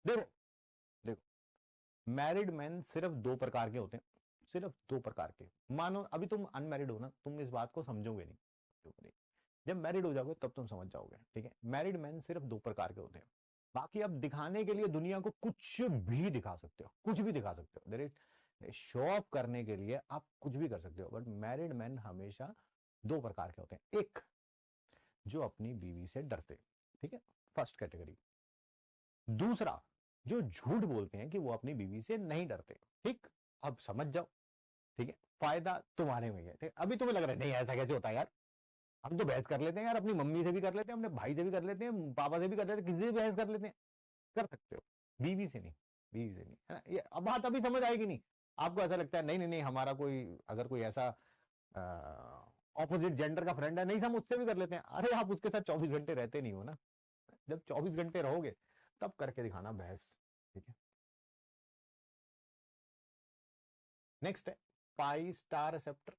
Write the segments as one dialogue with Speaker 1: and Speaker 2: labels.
Speaker 1: देखो देखो, married man सिर्फ दो प्रकार के होते हैं, सिर्फ दो प्रकार के। मानो अभी तुम अनमैरिड हो ना, तुम इस बात को समझोगे नहीं, जब मैरिड हो जाओगे तब तुम समझ जाओगे, ठीक है। मैरिड मैन सिर्फ दो प्रकार के होते हैं। बाकी आप दिखाने के लिए दुनिया को कुछ भी दिखा सकते हो, कुछ भी दिखा सकते हो, देयर इज शो ऑफ करने के लिए आप कुछ भी कर सकते हो, बट मैरिड मैन हमेशा दो प्रकार के होते हैं। एक, जो अपनी बीवी से डरते, ठीक है, फर्स्ट कैटेगरी। दूसरा, जो झूठ बोलते हैं कि वो अपनी बीवी से नहीं डरते, ठीक। अब समझ जाओ, ठीक है, फायदा तुम्हारे में है, ठीक। अभी तुम्हें लग रहा है नहीं ऐसा कैसे होता है यार, हम तो बहस कर लेते हैं यार, अपनी मम्मी से भी कर लेते हैं, अपने भाई से भी कर लेते हैं, पापा से भी कर लेते हैं, किसी से भी बहस कर लेते हैं। कर सकते हो, बीवी से नहीं, बीवी से नहीं, है ना। ये अब बात अभी समझ आएगी नहीं। आपको ऐसा लगता है नहीं नहीं नहीं, हमारा कोई अगर कोई ऐसा ऑपोजिट जेंडर का फ्रेंड है, नहीं हम उससे भी कर लेते हैं। अरे आप उसके साथ 24 घंटे रहते नहीं हो ना, जब 24 घंटे रहोगे तब करके दिखाना बहस, ठीक है। नेक्स्ट है पाई स्टार रिसेप्टर।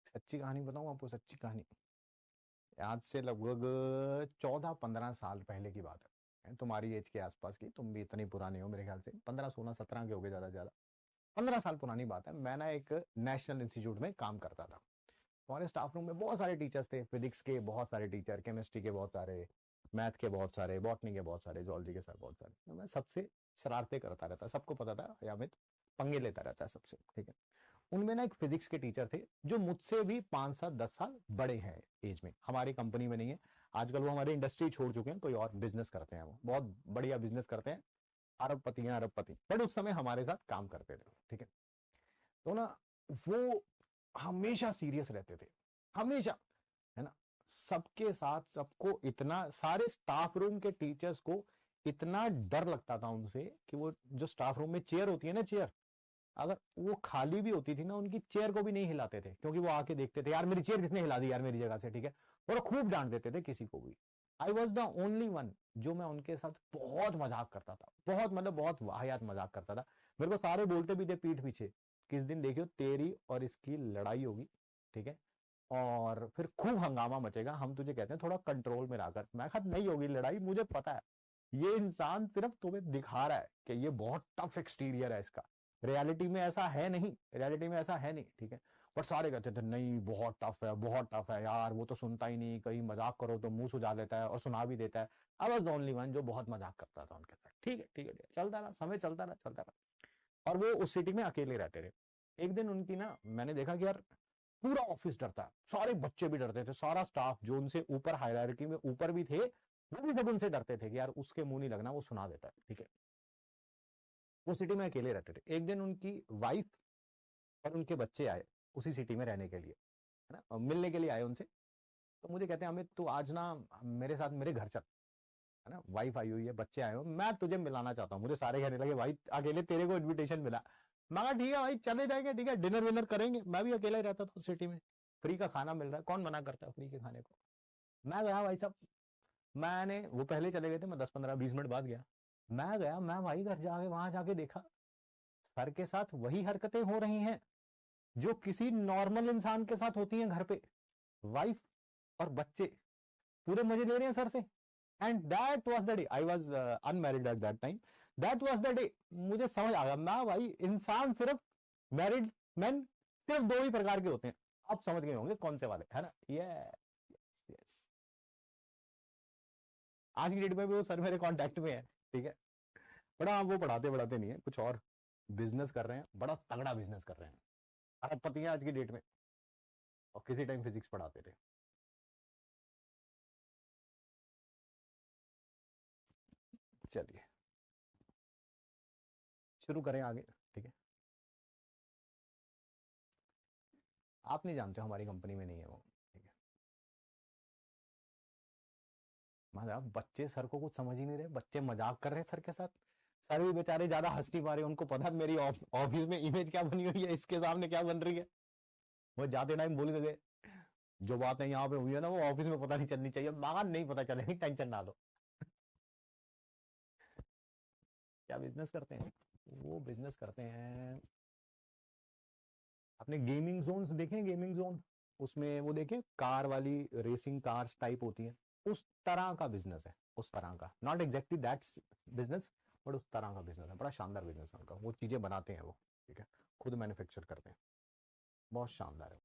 Speaker 1: सच्ची कहानी बताऊं आपको, सच्ची कहानी, आज से लगभग 14-15 साल पहले की बात है, तुम्हारी एज के आसपास की, तुम भी इतनी पुरानी हो मेरे ख्याल से, 15-16-17 के हो गए ज्यादा से ज्यादा। 15 साल पुरानी बात है, मैं ना एक नेशनल इंस्टीट्यूट में काम करता था। हमारे स्टाफ रूम में बहुत सारे टीचर्स थे, फिजिक्स के बहुत सारे टीचर, केमिस्ट्री के बहुत सारे, मैथ के बहुत सारे, बॉटनी के बहुत सारे, जोलॉजी के सर बहुत सारे। तो मैं सबसे शरारते करता रहता, सबको पता था यामित पंगे लेता रहता है सबसे, ठीक है। उनमें ना एक फिजिक्स के टीचर थे जो मुझसे भी 5-7-10 साल बड़े हैं एज में, हमारी कंपनी में नहीं है आजकल, वो हमारी इंडस्ट्री छोड़ चुके हैं, कोई और बिजनेस करते हैं, वो बहुत बढ़िया बिजनेस करते हैं, अरबपति हैं अरबपति, बट उस समय हमारे साथ काम करते थे, ठीक है। तो ना वो हमेशा सीरियस रहते थे, हमेशा, है ना। सबके साथ सबको इतना, सारे स्टाफ रूम के टीचर्स को इतना डर लगता था उनसे कि वो जो स्टाफ रूम में चेयर होती है ना, चेयर अगर वो खाली भी होती थी ना, उनकी चेयर को भी नहीं हिलाते थे, क्योंकि वो आके देखते थे यार मेरी चेयर किसने हिला दी यार मेरी जगह से, ठीक है। और वो खूब डांट देते थे किसी को भी। I was the only one जो मैं उनके साथ बहुत मजाक करता था, बहुत मतलब बहुत वाहियात मजाक करता था। मेरे को सारे बोलते भी थे पीठ पीछे, किस दिन देखियो तेरी और इसकी लड़ाई होगी, ठीक है, और फिर खूब हंगामा मचेगा, हम तुझे कहते हैं थोड़ा कंट्रोल में रखकर। मैं कहा नहीं होगी लड़ाई, मुझे पता है ये इंसान सिर्फ तुम्हें दिखा रहा है कि ये बहुत टफ एक्सटीरियर है इसका, रियलिटी में ऐसा है नहीं, रियलिटी में ऐसा है नहीं, ठीक है। पर सारे कहते थे नहीं बहुत टफ है, बहुत टफ है यार, वो तो सुनता ही नहीं, कहीं मजाक करो तो मुंह सुझा लेता है और सुना भी देता है। I was the only one जो बहुत मजाक करता था उनके साथ, ठीक है ठीक है ठीक है, चलता रहा समय, चलता रहा चलता रहा। और वो उस सिटी में अकेले रहते थे। एक दिन उनकी ना मैंने देखा कि यार पूरा ऑफिस डरता है, सारे बच्चे भी डरते थे, सारा स्टाफ जो उनसे ऊपर हायरार्की में ऊपर भी थे वो भी सब उनसे डरते थे कि यार उसके मुंह नहीं लगना, वो सुना देता है, ठीक है। वो सिटी में अकेले रहते थे। एक दिन उनकी वाइफ और उनके बच्चे आए उसी सिटी में रहने के लिए, है ना, और मिलने के लिए आए उनसे। तो मुझे कहते हैं अमित तू आज ना मेरे साथ मेरे घर चल, है ना, वाइफ आई हुई है, बच्चे आए हो, मैं तुझे मिलाना चाहता हूँ। मुझे सारे कहने लगे भाई अकेले तेरे को इन्विटेशन मिला। मैं कहा ठीक है भाई चले जाएंगे, ठीक है, डिनर विनर करेंगे, मैं भी अकेला ही रहता था सिटी में, फ्री का खाना मिल रहा है, कौन मना करता है फ्री के खाने को। मैं गया भाई साहब, मैंने वो पहले चले गए थे, मैं 10-15-20 मिनट बाद गया। मैं गया, मैं भाई घर जाके वहां जाके देखा सर के साथ वही हरकतें हो रही हैं जो किसी नॉर्मल इंसान के साथ होती हैं घर पे। वाइफ और बच्चे पूरे मजे ले रहे हैं सर से। And that was the day, I was unmarried at that time, that was the day मुझे समझ आ गया ना भाई, इंसान सिर्फ मैरिड मैन सिर्फ दो ही प्रकार के होते हैं। आप समझ गए होंगे कौन से वाले, है ना। Yes yes. आज की डेट में भी वो सर मेरे कांटेक्ट में है, ठीक है। बड़ा वो पढ़ाते पढ़ाते नहीं है, कुछ और बिजनेस कर रहे हैं, बड़ा तगड़ा बिजनेस कर रहे हैं, अरबपति हैं आज की डेट में, और किसी टाइम फिजिक्स पढ़ाते थे। चलिए शुरू करें आगे, ठीक है। आप नहीं जानते हमारी कंपनी में नहीं है वो, ठीक है। मतलब बच्चे सर को कुछ समझ ही नहीं रहे, बच्चे मजाक कर रहे हैं सर के साथ, सर भी बेचारे ज्यादा हंस नहीं पा रहे, उनको पता मेरी ऑफिस में इमेज क्या बनी हुई है, इसके सामने क्या बन रही है। वो जाते टाइम भूल गए जो बातें यहाँ पे हुई है ना वो ऑफिस में पता नहीं चलनी चाहिए, मगर नहीं पता चलेगी, टेंशन ना लो। क्या बिजनेस करते हैं वो, बिजनेस करते हैं आपने गेमिंग जोन्स देखे? गेमिंग जोन, उसमें वो देखे कार वाली रेसिंग कार्स टाइप होती है, उस तरह का बिजनेस है, उस तरह का, not exactly that's business, but उस तरह का बिजनेस है। बड़ा शानदार बिजनेस है उनका, वो चीजें बनाते हैं वो, ठीक है, खुद मैन्युफैक्चर करते हैं, बहुत शानदार है।